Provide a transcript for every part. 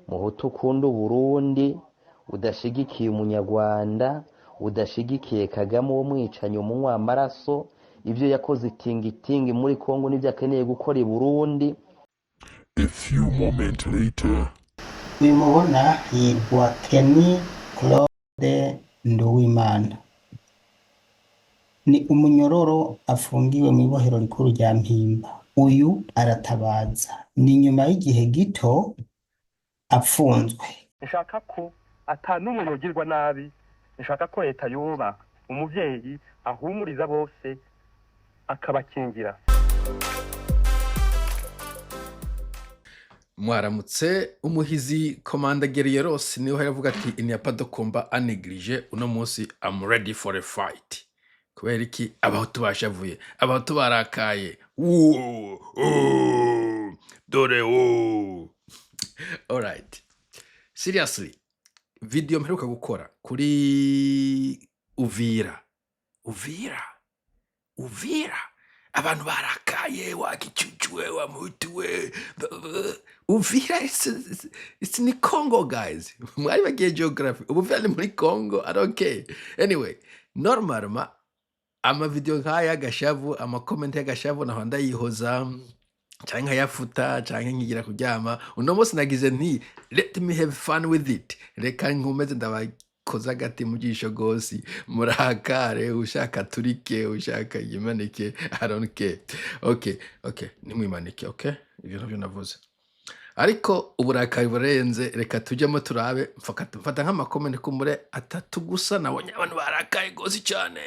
muhutu ukunda Burundi udashigikiye umunyarwanda udashigikiye Kagame wo mwicanyi umunywa amaraso ivyo yakoze itingi muri Kongo n'ivyo akeneye gukora i Burundi. A few moments later. Bimubona yitwa Kenny Claude Nduwimana, ni umunyororo afungiwe mu ibohero rikuru rya Mpimba. Uyu aratabaza ni nyuma y'igihe gito apfunzwe. Nshaka ko atanumwe yogirwa nabi, nshaka ko leta yoba umuvyeyi ahumuriza bose akabakingira. Mwaramutse, umuhizi Commander Guerrieros niwe haravuga ati il n'y a pas de combat à négliger, uno munsi I'm ready for a fight. Kubera iki Abahutu bashavuye, Abahutu barakaye. Dore All right. Seriously, video mperuka gukora kuri Uvira. Abantu barakaye wakichuchwe wa mutuwe. Uvira it's in Congo, guys. Mwari bagiye geography. Uvira ni muri Congo, I don't care. Anyway, normalement ama video nkaya gashavu, ama comment ya gashavu na honda yihoza canke yafuta canke nkigira kuryama. Uno munsi nagize nti let me have fun with it. Reka nkumeze ndabakoza gati mu jisho gosi, murakare ushaka turike ushaka yimanike, I don't care. Okay, nimwimanike, okay? Ibyo navyo navuze. Ariko uburakari burenze, reka tujyemo turabe, mfata nk'amakomenti kumure atatu gusa nabonye abantu barakaye gosi cyane,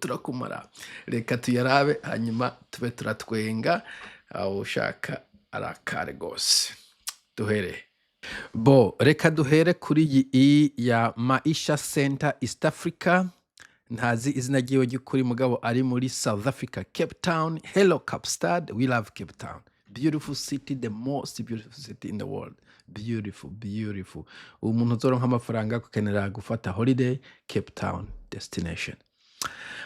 turakumara. Reka tuyarabe hanyuma tube turatwenga, ushaka arakare gosi. Duhere. Reka duhere kuri iyi ya Maisha Center East Africa. Ntazi izina ryiwe ry'ukuri mugabo ari muri South Africa, Cape Town. Hello Kapstad, we love Cape Town. Beautiful city, the most beautiful city in the world. Beautiful. Umuntu uzoronka amafaranga kukenera gufata holiday, Cape Town destination.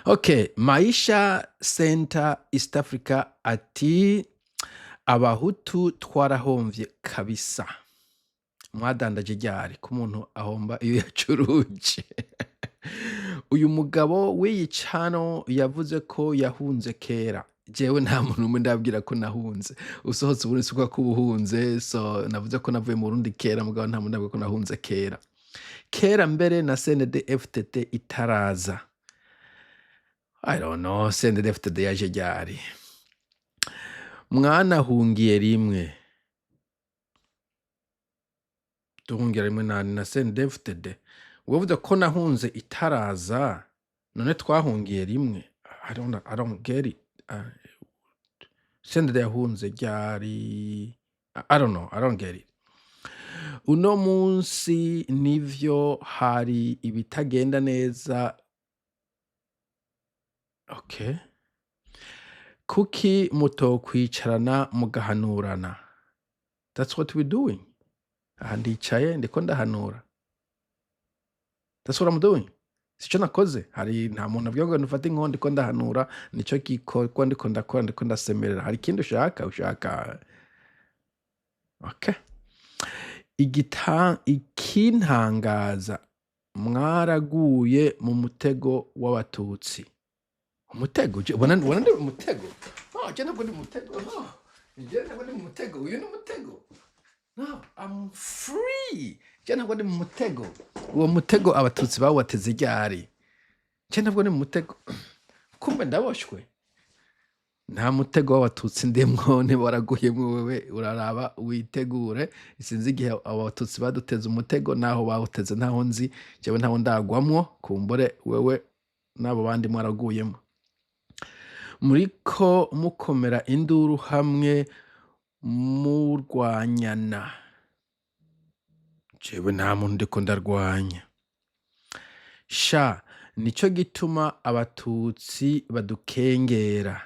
Okay, Maisha Center East Africa ati Abahutu twarahomvye kabisa. Mwadandaje ryari ku muntu ahomba iyo yacuruje. Uyu mugabo w'iyi channel yavuze ko yahunze kera. Jewe nta muntu umwe ndabwira ko nahunze. Usohotse ubundi suka ko ubuhunze, so navuze ko navuye mu Burundi kera mugabo nta muntu ndabwira ko nahunze kera. Kera mbere na CNDD-FDD itaraza. I don't know, CNDD-FDD yaje ryari. Mwana hungiye rimwe. Tuhungira rimwe na CNDD-FDD. Wavuze ko nahunze itaraza. None twahungiye rimwe. I don't get it. CNDD yahunze ryari. I don't know, I don't get it. Uno munsi nivyo hari ibitagenda neza. Okay. Kuki mutokwicarana mugahanurana. That's what we're doing. Ndicaye ndiko ndahanura. That's what I'm doing. Sico nakoze. Hari nta muntu abwiye ngo nufate inkondo ndiko ndahanura, nico gikorwa ndiko ndakora ndiko ndasemerera. Hari ikindi ushaka. Okay. Ikintangaza mwaraguye mu mutego w'abatutsi. Umutego? Ubona ndi mu mutego? Je ntabwo ndi mu mutego. Je ntabwo ndi mu mutego. Uyu ni umutego. No, I'm free. Je ntabwo ndi mu mutego. Uwo mutego abatutsi bawateze ryari. Je ntabwo ndi mu mutego. Kumbe ndaboshwe. Nta mutego w'abatutsi ndemwo ne waraguyemwe wewe uraraba witegure. Sinzi igihe abatutsi baduteze umutego naho bawuteze ntaho nzi. Jewe ntaho ndagwamwo, kumbure wewe nabo bandi mwaraguyemo. Muriko mukomera induru hamwe murwanyana. Jewe nta muntu ndiko ndarwanya. Nico gituma abatutsi badukengera.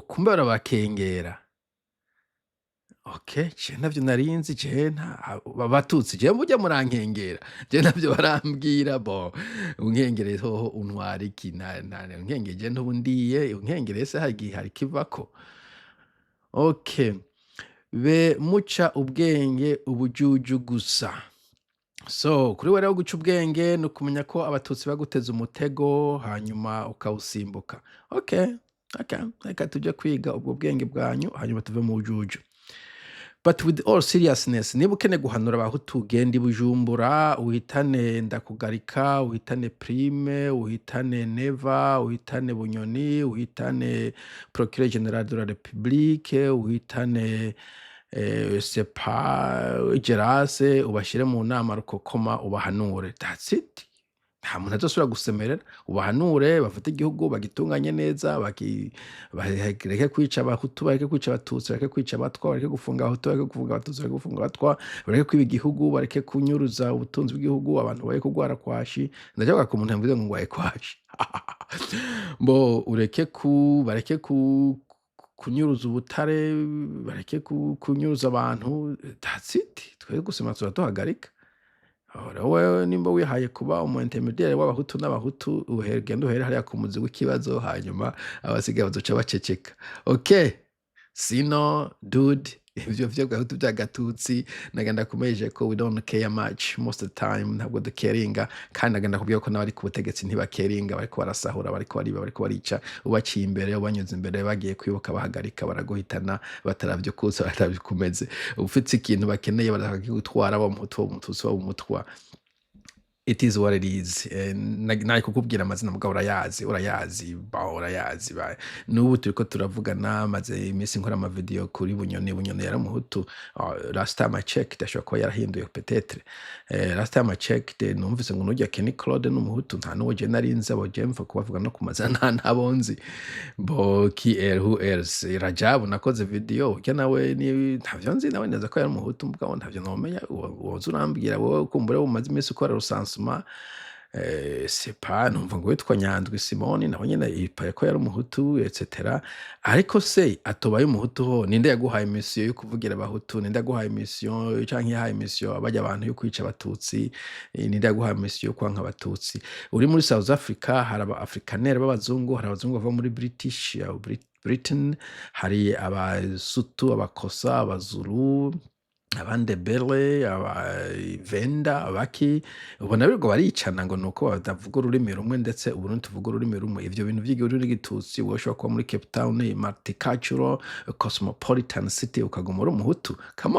Kumbe barabakengera. Okay, je navyo narinzi, je abatutsi je mujya murankengera. Je navyo barambwira unkengere hoho untwara iki unkengeje ntubundiye unkengere se hari kivako. Okay. be muca ubwenge ubujuju gusa. So kuri we rero guca ubwenge ni ukumenya ko abatutsi baguteza umutego hanyuma ukawusimbuka. Okay, reka tujye kwiga ubwo bwenge bwanyu hanyuma tuve mu bujuju. But with all seriousness, niba ukeneye guhanura abahutu genda i Bujumbura, uhitane Ndakugarika, uhitane Prime, uhitane Neva, uhitane Bunyoni, uhitane Procureur General de la République, uhitane Sepa Gerase, ubashyire mu nama rukokoma ubahanure. That's it. Nta muntu azosubira gusemerera, ubahanure bafate igihugu bagitunganye neza, bareke kwica abahutu, bareke kwica abatutsi, bareke kwica abatwa, bareke gufunga abahutu, bareke gufunga abatutsi, bareke gufunga abatwa, bareke kwiba igihugu, bareke kunyuruza ubutunzi bw'igihugu, abantu bareke kurwara kwashi. Ndavuga ko umuntu yamvuze ngo ngwaye kwashi. Bo bareke kunyuruza ubutare, bareke kunyuruza abantu. That's it. Twe gusema turatuhagarika. Wewe nimba wihaye kuba umu-intermediaire w'abahutu n'abahutu, genda uhere hariya ku muzi w'ikibazo hanyuma abasigaye bazoca baceceka. Okay, sino dude, ivyo by'abahutu by'agatutsi nagenda kumeje ko we don't care much most of the time, ntabwo ducaringa, kandi nagenda kubwira ko n'abari ku butegetsi ntibacaringa, bariko barasahura, bariko bariba, bariko barica, ubaciye imbere, ubanyuze imbere, bagiye kwibuka bahagarika, baraguhitana bataravyo kuza, batabikumeze. Ufite ikintu bakeneye barakigutwara, abo muhutu, abo mututsi, abo mutwa. It is what it is. Nari kukubwira amazina mugabo urayazi. N'ubu turiko turavugana, maze iminsi nkora amavideo kuri Bunyoni yari umuhutu. Last time I checked, ashobora kuba yarahinduye peut-être. Last time I checked, numvise ngo nujya Kenny Claude n'umuhutu, nta n'uwo je narinzi, abo je mva kubavuga no ku mazina ntabonzi. Bo who else? Rajabu nakoze video, ujya nawe ntavyo nzi, nawe neza ko yari umuhutu, mugabo ntavyo nomenya. Woza urambwira wowe kumbure umaze iminsi ukora rusanzwe. Sepa numva ngo witwa Nyandwi Simoni naho nyene ipaye ko yari umuhutu etc. Ariko se atobaye umuhutu ho, ninde yaguhaye mission yo kuvugira abahutu? Ninde yaguhaye mission canke yahaye mission abajya abantu yo kwica abatutsi? Ninde yaguhaye mission yo kwanka abatutsi? Uri muri South Africa hari aba africanere b'abazungu, hari abazungu bava muri Britain, hari abasutu, abakosa, abazuru, abandebele, abavenda, abaki. Ubona bigo baricana ngo nuko batavuga ururimi rumwe, ndetse Uburundi tuvuga ururimi rumwe. Ivyo bintu by'igihugu n'igitutsi woshobora kuba muri Cape Town, multicultural, cosmopolitan city, ukaguma uri umuhutu. Come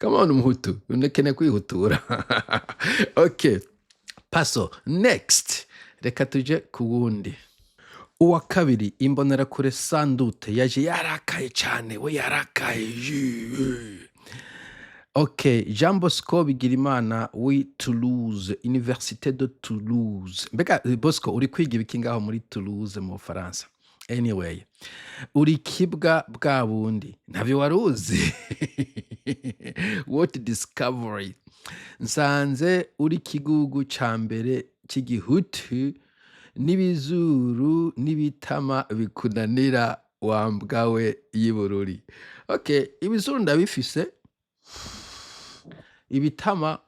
on umuhutu, unekene kwihutura. Okay, paso next. Reka tuje ku wundi. Uwa kabiri, imbonerakure Sandute yaje yarakaye cyane, we yarakaye. Okay, Jean Bosco Bigirimana wi Toulouse, Université de Toulouse. Mbega Bosco uri kwiga ibiki ngaho muri Toulouse mu Faransa? Anyway, uri kibwa bwa bundi ntavyo waruzi. What discovery. Nsanze uri kigugu ca mbere cy'igihutu, n'ibizuru n'ibitama bikunanira wambwawe y'Ibururi. Okay, ibizuru ndabifise, ibitama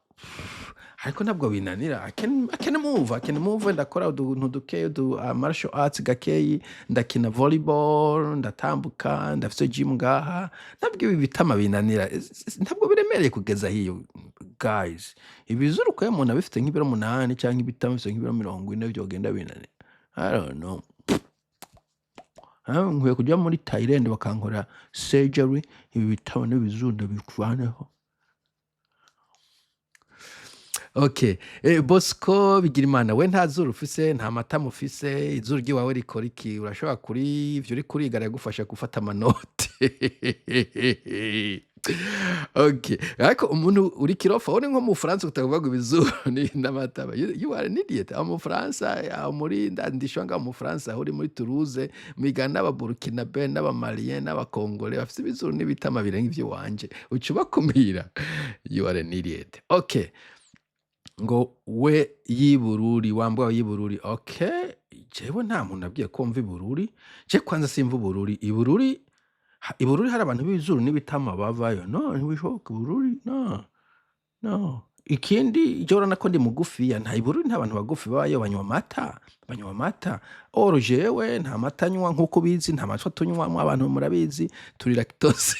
ariko ntabwo binanira. I can move, ndakora uduntu dukeyi, martial arts gakeyi, ndakina volleyball, ndatambuka, ndafite gym ngaha. Ntabwo ibi bitama binanira, ntabwo biremereye kugeza hiyo guys. Ibizuru ko umuntu abifite nk'ibiro 8 cyangwa ibitama bifite nk'ibiro 40 byogenda binanira. I don't know. Nkwiye kujya muri Thailand bakankora surgery, ibi bitama n'ibizuru ndabikuvaneho. Okay, Bosco Bigirimana, we nta zuru ufise, nta matama ufise, izuru ry'iwawe rikora iki? Urashobora kuri ivyo uri kuriga yagufasha gufata amanoti. Okay, ariko umuntu uri kirofa uri nko mu France utavuga ibizuru n'amatama. You are an idiot. Mu France, muri ndishwanga mu France, uri muri Toulouse, migana n'aba Burkinabe, n'aba Malien, n'aba Congolais bafite ibizuru n'ibitama birenga ivyo wanje. Ucuba kumira. You are an idiot. Okay. Ngo we y'Ibururi, wambwa y'Ibururi. Okay, jewe nta muntu abwiye ko mva Ibururi. Je kwanza simva Ibururi. Ibururi hari abantu b'ibizuru n'ibitama bavayo. No, ntibishoboka Ibururi. No. Ikindi jora nako ndi mugufi ya nta Ibururi, nta abantu bagufi bayo banywa amata. Oro jewe nta mata nywa nkuko bizi, nta matwa tunywa mu abantu murabizi, turi lactose.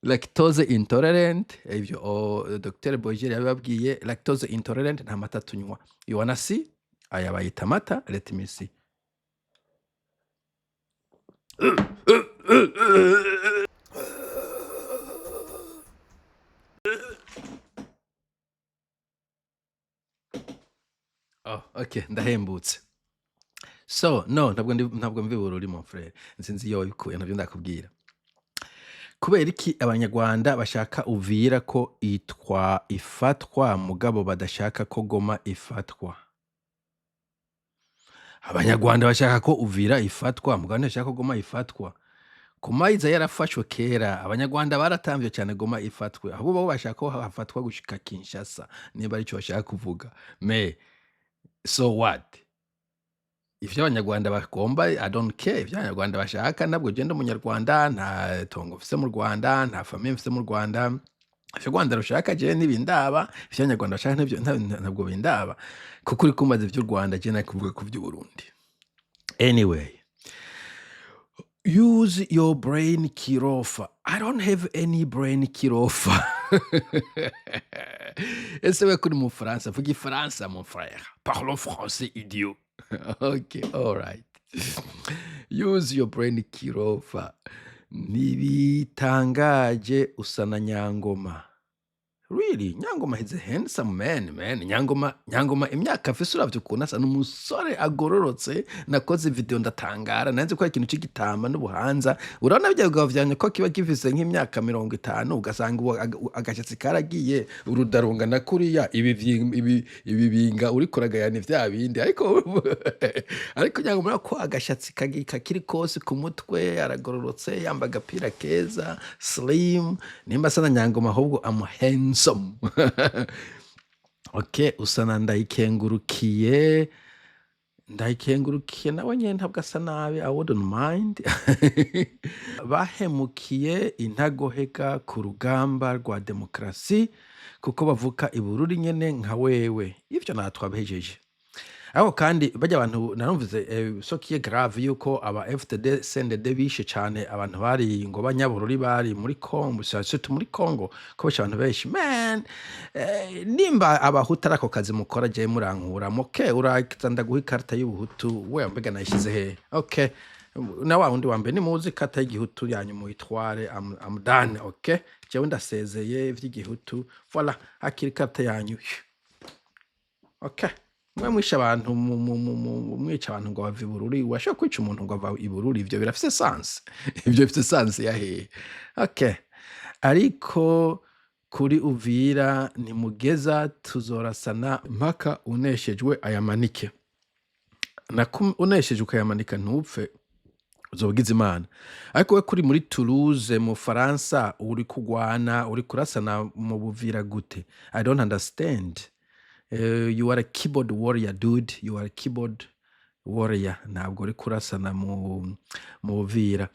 lactose intolerant ibyo Dr Bogeri yababwiye lactose intolerant nta mata tunywa. You wanna see? Aya bayita amata. Let me see. Oh, okay, ndahembutse. So no, ntabwo mvi Bururi mon frère, nsinzi iyo wabikuye ntabyo ndakubwira. Kubera iki abanyarwanda bashaka Uvira ko ifatwa mugabo badashaka ko Goma ifatwa? Abanyarwanda bashaka ko Uvira ifatwa mugabo ntashaka ko Goma ifatwa. Kumayiza yarafashwe kera, abanyarwanda baratamvye cyane Goma ifatwe, ahubwo bo bashaka ko hafatwa gushika Kinshasa, niba ari cyo bashaka kuvuga. So what? Ivyo abanyarwanda bagomba, I don't care. Ivyo abanyarwanda bashaka, nabwo genda umunyarwanda, nta tongo mfise mu Rwanda, nta famille mfise mu Rwanda. Ivyo Rwanda rushaka je ntibindaba, ivyo abanyarwanda bashaka ntabwo bindaba. Kuko uri kumaze ivyo Rwanda je nakuvuga ku vyo Burundi. Anyway, use your brain Kirofa. I don't have any brain Kirofa. Ese we kuri mu France, vuga Ifaransa mon frère. Parlons français idiot. Okay, all right. Use your brain Kirofa. Nibitangaje usana Nyangoma. Really, Nyangoma is a handsome man. Nyangoma imyaka afise uravye ukuntu asa n'umusore agororotse. Nakoze video ndatangara, nanze ko ikintu c'igitama n'ubuhanza. Urabona byo vyanye ko kiba gifise nk'imyaka 50, ugasanga agashatsi karagiye urudarunga na kuriya ibibinga uri kuragayana vya bindi, ariko Nyangoma ko agashatsi kakiri kose ku mutwe, aragororotse, yamba agapira keza, slim, nimba sana Nyangoma ahubwo handsome. Okay, usana ndayikengurukiye nawe nyene ntabwo asa nabi, I wouldn't mind. Bahemukiye intagoheka ku rugamba rwa demokrasi kuko bavuka i Bururi nyene nka wewe. Ivyo natwabejeje. Aho kandi bajya abantu narumvize sokiye grave yuko aba FTD CNDD bishe cyane abantu bari ngo banyabururi bari muri Congo, surtout muri Congo ko abantu benshi man. Nimba Abahutu arako kazi mukora je murankura moke urakitanda guha ikarta y'Ubuhutu we mbega nayishize he. Okay, na wa undi wambe ni muzi kata y'Igihutu yanyu muitware am done. Okay, je ndasezeye vy'igihutu, voilà akiri karta yanyu. Okay, mwe mwisha abantu mwica abantu ngo bava i Bururi, washaka kwica umuntu ngo ava i Bururi, ivyo birafise sense. Ivyo bifise sense yahe. Okay, ariko kuri Uvira nimugeza tuzorasana mpaka uneshejwe ayamanike. Uneshejwe ukayamanika ntupfe uzogize Imana. Ariko we kuri muri Toulouse mu Faransa uri kugwana, uri kurasana mu Buvira gute? I don't understand. You are a keyboard warrior, dude. You are a keyboard warrior. Ntabwo uri kurasana mu Buvira.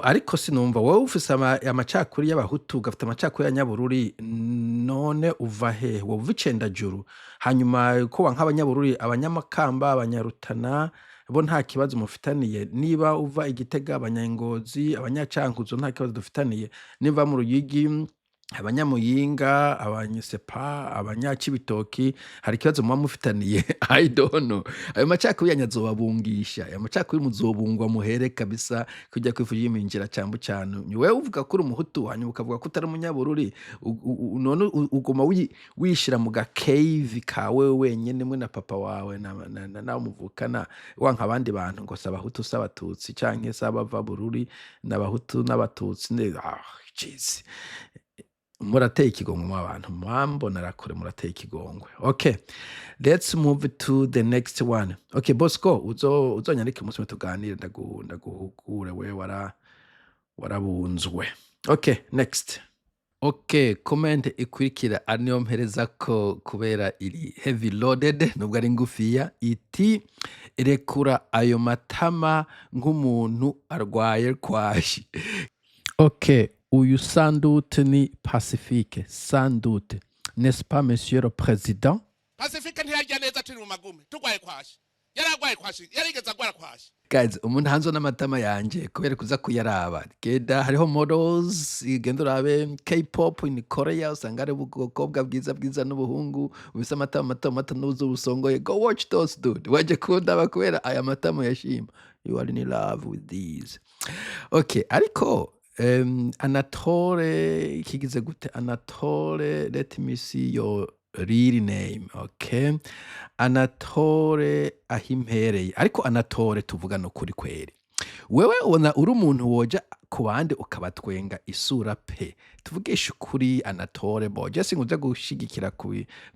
Ariko sinumva wowe ufise amacakuri y'Abahutu, ugafite amacakuri ya Nyabururi, none uva he? Wowe uva Icendajuru. Hanyuma ko nk'Abanyabururi, Abanyamakamba, Abanyarutana bo nta kibazo mufitaniye. Niba uva Igitega, Abanyangozi, Abanyacankuzo nta kibazo dufitaniye. Niba mu Ruyigi, Abanyamuyinga, Abanyasepa, Abanyacibitoki, hari ikibazo muba mufitaniye. I don't know. Ayo macakuri yanyazobabungisha, ayo macakuri muzobungwa muhere kabisa kujya kwifuza iminjira cyambu cyane. Wewe uvuga kuri Umuhutu hanyuma ukavuga ko utari Umunyabururi, none ugoma wishira mu cave kawe wenyene mwe na papa wawe na muvukana wanka abandi bantu ngo Abahutu s'Abatutsi canke s'abava Bururi n'Abahutu n'Abatutsi. Jeez. Murateye ikigongwe mu abantu, mwambona rakore murateye ikigongwe. Okay, let's move to the next one. Okay, Bosco, uzonyandika umunsi tuganire, ndaguhugure we warabunzwe. Okay, next. Okay, comment ikurikira aniyo mpereza ko kubera iri heavy loaded nubwo ari ngufiya, iti irekura ayo matama nk'umuntu arwaye kwashi. Okay, uyu sans doute ni Pacifique, sans doute, n'est-ce pas monsieur le président? Pacifique ntiyarya neza turi mu magume turwaye kwashi. yaragwaye kwashi yarigeze agwara kwashi guys umuntu hanzo n'amatama yanje kubera kuza kuyaraba genda hariho models genda urabe K-pop in Korea usanga ari ubukobwa bwiza n'ubuhungu ubisa amatama mato n'uzo busongoye go watch those dude waje kundaba kubera aya matama yashima you are in love with these okay ariko Anatole kigize gute Anatole let me see your real name okay Anatole ahimpereye ariko Anatole tuvuga no kuri kweri wewe ubona uri umuntu woja ku bandi ukabatwenga isura pe tuvugisha kuri Anatole boje singuza gushigikira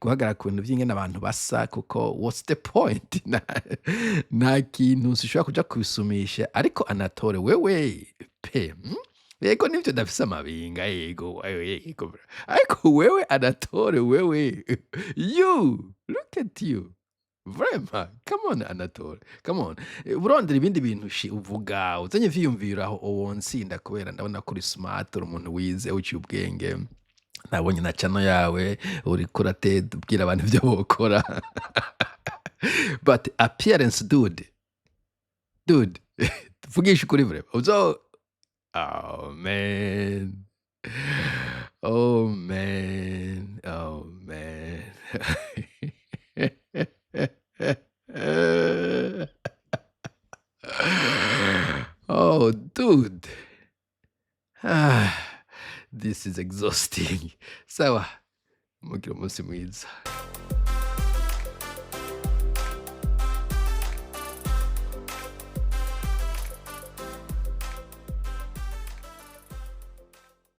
guhagara ku bintu by'ingene abantu basa kuko what's the point nta kintu sishobora kuja kubisumisha ariko Anatole wewe pe yego nivyo ndafise amabinga yego ariko wewe Anatole wewe you look at you vraiment come on Anatole come on urondera ibindi bintu uvuga uzanye vyiyumvira aho wonsinda kubera ndabona kuri smart uri umuntu wize uciye ubwenge nabonye na channel yawe uri kurate ubwira abantu ibyo bokora but appearance dude vugisha kuri vraiment uzo oh man oh man oh dude this is exhausting sawa mugira umunsi mwiza